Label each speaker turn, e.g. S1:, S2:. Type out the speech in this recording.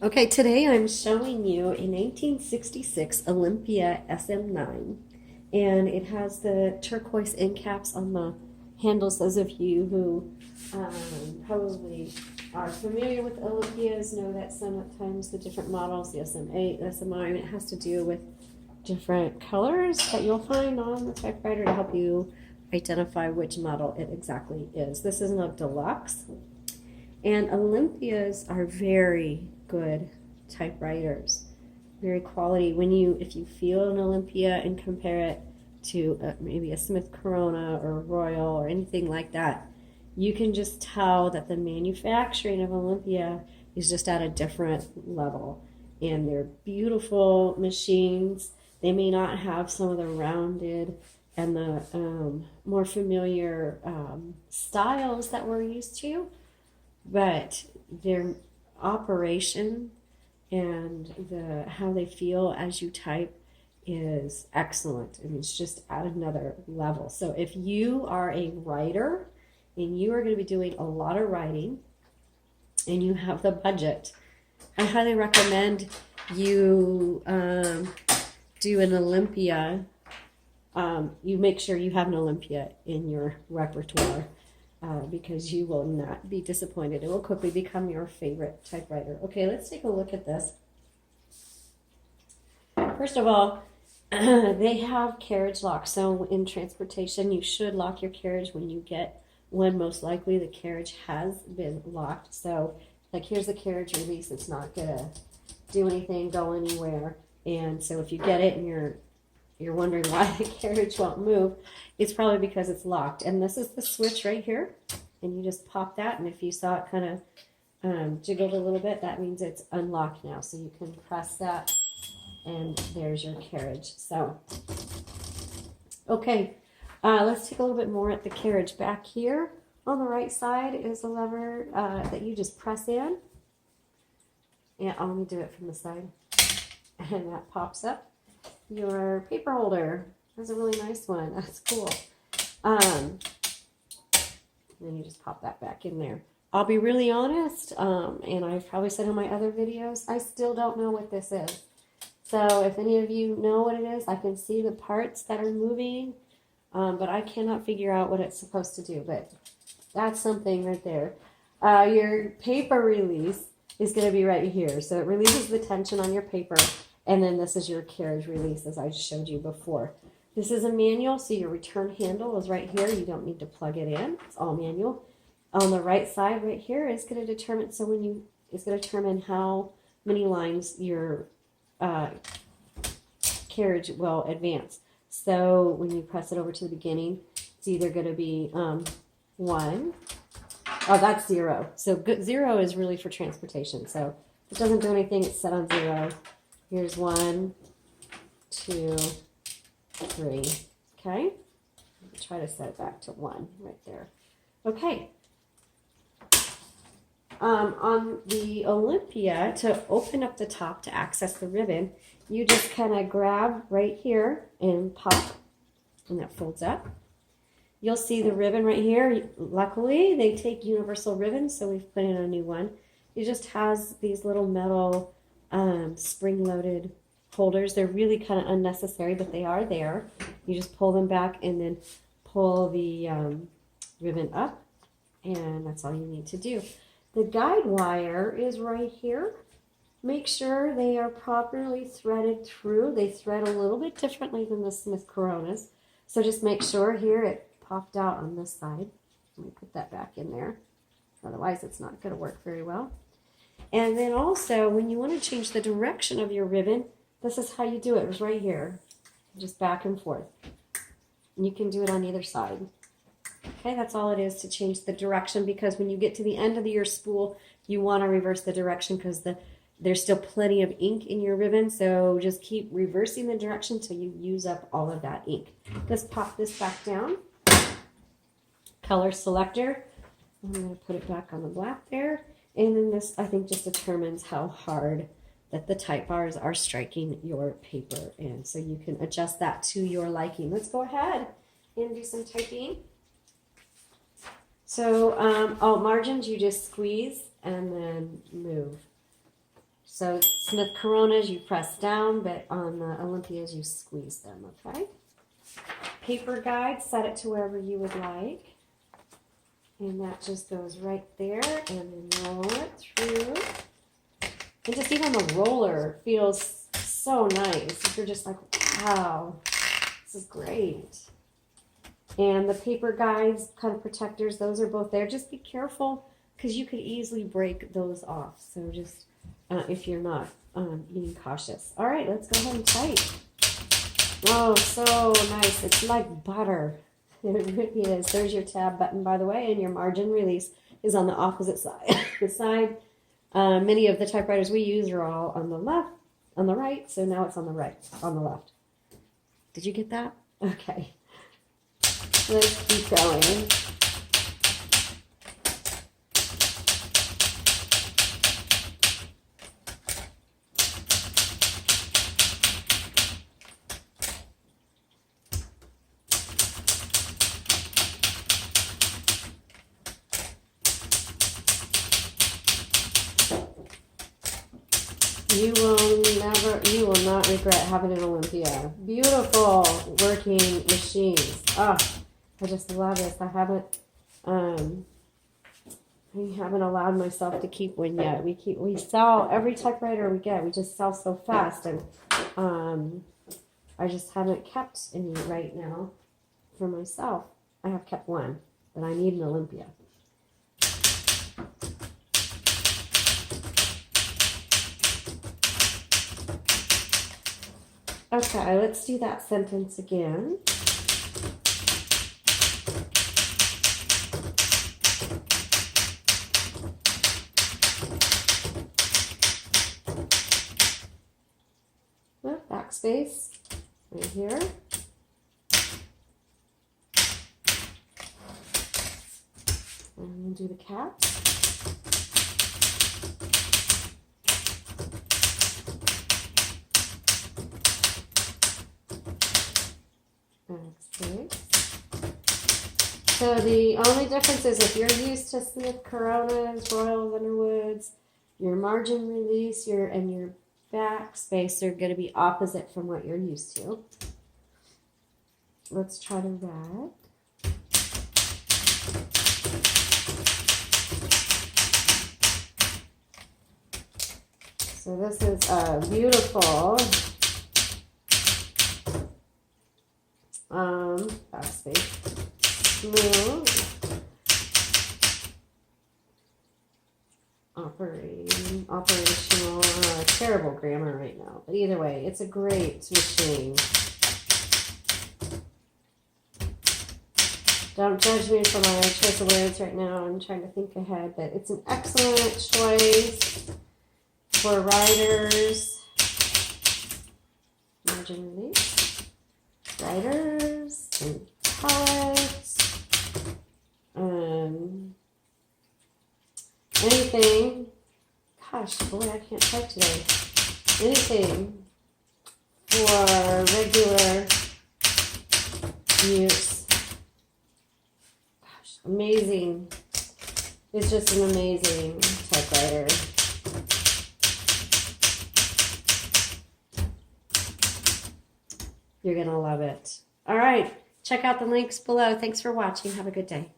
S1: Okay, today I'm showing you a 1966 Olympia SM9, and it has the turquoise end caps on the handles. Those of you who probably are familiar with Olympias know that sometimes the different models, the SM8, SM9, it has to do with different colors that you'll find on the typewriter to help you identify which model it exactly is. This is a deluxe. And Olympias are very good typewriters, very quality. If you feel an Olympia and compare it to maybe a Smith Corona or Royal or anything like that, you can just tell that the manufacturing of Olympia is just at a different level. And they're beautiful machines. They may not have some of the rounded and the more familiar styles that we're used to, but their operation and how they feel as you type is excellent, and it's just at another level. So if you are a writer and you are going to be doing a lot of writing and you have the budget, I highly recommend you do an Olympia. You make sure you have an Olympia in your repertoire. Because you will not be disappointed. It will quickly become your favorite typewriter. Okay, let's take a look at this. First of all, they have carriage locks. So in transportation, you should lock your carriage when you get one. Most likely the carriage has been locked. So like here's the carriage release. It's not gonna do anything, go anywhere. And so if you get it and you're wondering why the carriage won't move, it's probably because it's locked. And this is the switch right here, and you just pop that, and if you saw it kind of jiggled a little bit, that means it's unlocked now. So you can press that, and there's your carriage. So, okay, let's take a little bit more at the carriage. Back here on the right side is a lever that you just press in. Yeah, let me do it from the side. And that pops up. Your paper holder. That's a really nice one. That's cool. Then you just pop that back in there. I'll be really honest, and I've probably said in my other videos, I still don't know what this is. So if any of you know what it is, I can see the parts that are moving, but I cannot figure out what it's supposed to do. But that's something right there. Your paper release is going to be right here. So it releases the tension on your paper. And then this is your carriage release, as I showed you before. This is a manual, so your return handle is right here. You don't need to plug it in. It's all manual. On the right side right here is going to determine, it's going to determine how many lines your carriage will advance. So when you press it over to the beginning, it's either going to be 1. Oh, that's 0. So 0 is really for transportation. So if it doesn't do anything, it's set on 0. Here's 1, 2, 3. Okay. Try to set it back to 1 right there. Okay. On the Olympia, to open up the top to access the ribbon, you just kind of grab right here and pop, and that folds up. You'll see the ribbon right here. Luckily, they take universal ribbon, so we've put in a new one. It just has these little metal spring-loaded holders. They're really kind of unnecessary, but they are there. You just pull them back and then pull the ribbon up, and that's all you need to do. The guide wire is right here. Make sure they are properly threaded through. They thread a little bit differently than the Smith Coronas, so just make sure here it popped out on this side. Let me put that back in there. Otherwise, it's not going to work very well. And then also, when you want to change the direction of your ribbon, this is how you do it. It's right here. Just back and forth. And you can do it on either side. Okay, that's all it is to change the direction, because when you get to the end of your spool, you want to reverse the direction because there's still plenty of ink in your ribbon. So just keep reversing the direction until you use up all of that ink. Let's pop this back down. Color selector. I'm going to put it back on the black there. And then this, I think, just determines how hard that the type bars are striking your paper. And so you can adjust that to your liking. Let's go ahead and do some typing. So all margins, you just squeeze and then move. So Smith Coronas, you press down, but on the Olympias, you squeeze them, okay? Paper guide, set it to wherever you would like. And that just goes right there, and then roll it through. And just even the roller feels so nice. You're just like, wow, this is great. And the paper guides, kind of protectors, those are both there. Just be careful, because you could easily break those off. So just, if you're not being cautious. All right, let's go ahead and type. Oh, so nice. It's like butter. It really is. There's your tab button, by the way, and your margin release is on the opposite side. Many of the typewriters we use are all on the right, so now it's on the left. Did you get that? Okay. Let's keep going. You will not regret having an Olympia. Beautiful working machines. Oh, I just love this. I haven't allowed myself to keep one yet. We sell every typewriter we get. We just sell so fast, and I just haven't kept any right now for myself. I have kept one, but I need an Olympia. Okay, let's do that sentence again. Backspace right here. And we'll do the caps. So the only difference is if you're used to Smith Coronas, Royal Underwoods, your margin release, and your backspace are going to be opposite from what you're used to. Let's try the red. So this is a beautiful backspace. Smooth. Operational, terrible grammar right now. But either way, it's a great machine. Don't judge me for my choice of words right now. I'm trying to think ahead, but it's an excellent choice for writers. Margin release. Writers and poets. Anything. Gosh, boy, I can't type today. Anything for regular use. Gosh, amazing. It's just an amazing typewriter. You're going to love it. All right. Check out the links below. Thanks for watching. Have a good day.